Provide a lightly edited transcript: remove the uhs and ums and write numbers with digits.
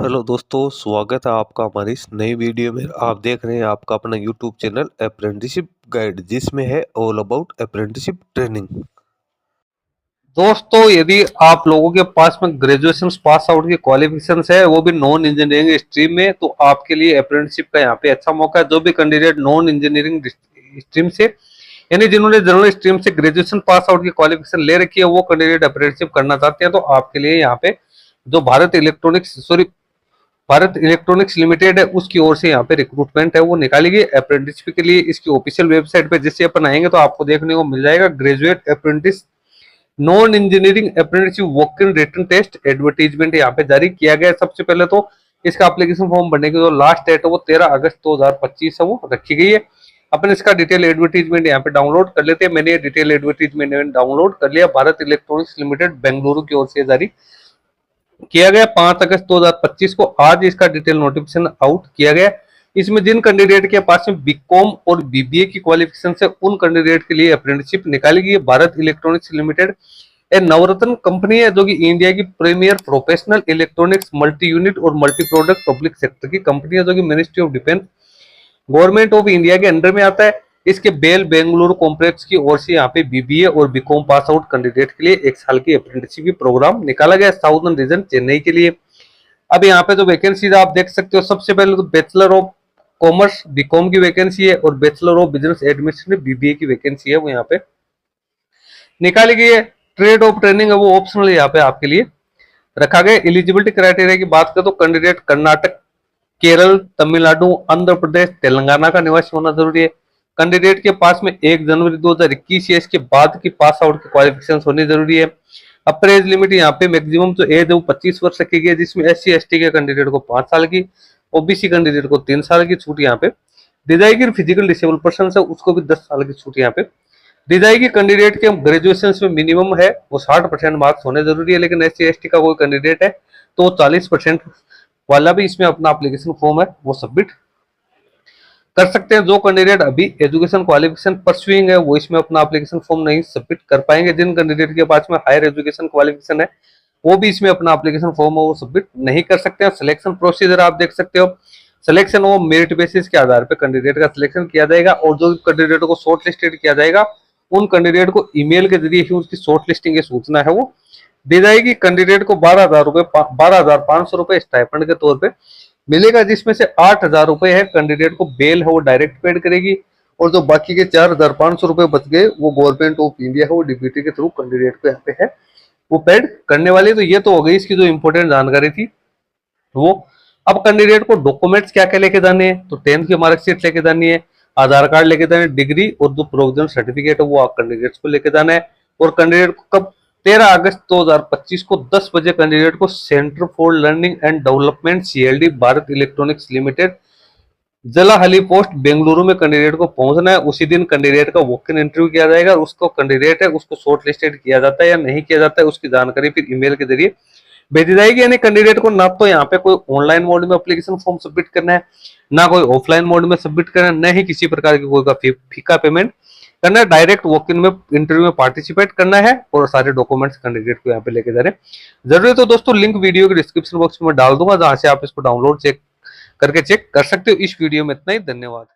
Hello दोस्तों, स्वागत है आपका हमारी इस नई वीडियो में। आप देख रहे हैं आपका अपना यूट्यूब चैनल अप्रेंटिसशिप गाइड, जिसमें है ऑल अबाउट अप्रेंटिसशिप ट्रेनिंग। दोस्तों, यदि आप लोगों के पास में ग्रेजुएशन पास आउट की क्वालिफिकेशन है, वो भी नॉन इंजीनियरिंग स्ट्रीम में, तो आपके लिए अप्रेंटिसशिप का यहाँ पे अच्छा मौका है। जो भी कैंडिडेट नॉन इंजीनियरिंग स्ट्रीम से, यानी जिन्होंने जनरल स्ट्रीम से ग्रेजुएशन पास आउट की क्वालिफिकेशन ले रखी है, वो कैंडिडेट अप्रेंटिसशिप करना चाहते हैं, तो आपके लिए यहाँ पे जो भारत इलेक्ट्रॉनिक्स लिमिटेड है, उसकी ओर से यहाँ पे रिक्रूटमेंट है वो निकाली गई अप्रेंटिसशिप के लिए। इसकी ऑफिशियल वेबसाइट पे जिससे अपन आएंगे तो आपको देखने को मिल जाएगा graduate apprentice non engineering apprenticeship walk in written test advertisement यहाँ पे जारी किया गया है। सबसे पहले तो इसका एप्लीकेशन फॉर्म भरने की जो लास्ट डेट है वो 13 अगस्त 2025 है वो रखी गई है। अपन इसका डिटेल एडवर्टीजमेंट यहाँ पे डाउनलोड कर लेते हैं। मैंने ये डिटेल एडवर्टीजमेंट डाउनलोड कर लिया। भारत इलेक्ट्रॉनिक्स लिमिटेड बेंगलुरु की ओर से जारी किया गया 5 अगस्त 2025 को। आज इसका डिटेल नोटिफिकेशन आउट किया गया। इसमें जिन कैंडिडेट के पास में बीकॉम और बीबीए की क्वालिफिकेशन से, उन कैंडिडेट के लिए अप्रेंटिसशिप निकाली गई है। भारत इलेक्ट्रॉनिक्स लिमिटेड एक नवरत्न कंपनी है जो कि इंडिया की premier professional electronics multi unit और मल्टी प्रोडक्ट पब्लिक सेक्टर की कंपनी है, जो कि ministry of defence government of India के अंडर में आता है। इसके बेल बेंगलुरु कॉम्प्लेक्स की ओर से यहाँ पे बीबीए और बीकॉम पास आउट कैंडिडेट के लिए 1 साल की अप्रेंटिसशिप प्रोग्राम निकाला गया साउदर्न रीजन चेन्नई के लिए। अब यहाँ पे जो वैकेंसीज आप देख सकते हो, सबसे पहले तो बैचलर ऑफ कॉमर्स बीकॉम की वैकेंसी है और bachelor of business administration BBA की वैकेंसी है वो यहाँ पे निकाली गई है। ट्रेड ऑफ ट्रेनिंग है वो ऑप्शनल यहाँ पे आपके लिए रखा गया। एलिजिबिलिटी क्राइटेरिया की बात करें तो कैंडिडेट कर्नाटक, केरल, तमिलनाडु, आंध्र प्रदेश, तेलंगाना का निवासी होना जरूरी है। कैंडिडेट के पास में 1 जनवरी 2021 या इसके बाद की पास आउट की क्वालिफिकेशन होनी जरूरी है। अपर एज लिमिट यहाँ पे मैक्सिमम जो एज है वो 25 वर्ष रखी गई है, जिसमें SC ST के कैंडिडेट को 5 साल की, OBC कैंडिडेट को 3 साल की छूट यहाँ पे दी जाएगी। फिजिकल डिसेबल पर्सन है उसको भी 10 साल की छूट यहाँ पे दी जाएगी। कैंडिडेट के ग्रेजुएशन में मिनिमम है वो 60% मार्क्स होने जरूरी है, लेकिन SC ST का कोई कैंडिडेट है तो 40% वाला भी इसमें अपना एप्लीकेशन फॉर्म है वो सबमिट कर सकते हैं। जो कैंडिडेट अभी एजुकेशन क्वालिफिकेशन परस्यूइंग है वो इसमें अपना एप्लीकेशन फॉर्म नहीं सबमिट कर पाएंगे। जिन कैंडिडेट के पास में हायर एजुकेशन क्वालिफिकेशन है वो भी इसमें अपना एप्लीकेशन फॉर्म वो सबमिट नहीं कर सकते हैं। सिलेक्शन प्रोसीजर आप देख सकते हो। सिलेक्शन वो मेरिट बेसिस के आधार पर कैंडिडेट का सिलेक्शन किया जाएगा और जो कैंडिडेट को शॉर्ट लिस्टेड किया जाएगा उन कैंडिडेट को ईमेल के जरिए ही उसकी शॉर्ट लिस्टिंग की सूचना है वो दी जाएगी। कैंडिडेट को 12,500 रुपए स्टाइपेंड के तौर पे मिलेगा, जिसमें से 8,000 रुपए है कैंडिडेट को बेल है वो डायरेक्ट पेड करेगी और जो बाकी के 4,500 रुपए बच गए वो गवर्नमेंट ऑफ इंडिया है वो डीबीटी के थ्रू कैंडिडेट को यहाँ पे है वो पेड करने वाली। तो ये तो हो गई इसकी जो इंपॉर्टेंट जानकारी थी वो। अब कैंडिडेट को डॉक्यूमेंट्स क्या क्या लेके जाने हैं, तो 10th की मार्कशीट लेके जानी है, आधार कार्ड लेके जाना है, डिग्री और जो प्रोविजनल सर्टिफिकेट है वो आप कैंडिडेट्स को लेके जाना है। और कैंडिडेट को कब 13 अगस्त 2025 को 10 बजे कैंडिडेट को Centre for Learning and Development CLD Bharat Electronics Limited Jalahalli post Bengaluru में कैंडिडेट को पहुंचना है। उसी दिन कैंडिडेट का वॉक इन इंटरव्यू किया जाएगा। उसको कैंडिडेट है उसको शॉर्ट लिस्टेड किया जाता है या नहीं किया जाता है उसकी जानकारी फिर ईमेल के जरिए भेजी जाएगी। यानी कैंडिडेट को ना तो यहाँ पे कोई ऑनलाइन मोड में एप्लीकेशन फॉर्म सबमिट करना है, ना कोई ऑफलाइन मोड में सबमिट करना है, न ही किसी प्रकार की कोई का फीका पेमेंट करना है। डायरेक्ट वॉक इन में इंटरव्यू में पार्टिसिपेट करना है और सारे डॉक्यूमेंट्स कैंडिडेट को यहाँ पे लेके जा रहे हैं। जरूरी तो दोस्तों लिंक वीडियो के डिस्क्रिप्शन बॉक्स में डाल दूंगा, जहां से आप इसको डाउनलोड करके चेक कर सकते हो। इस वीडियो में इतना ही, धन्यवाद।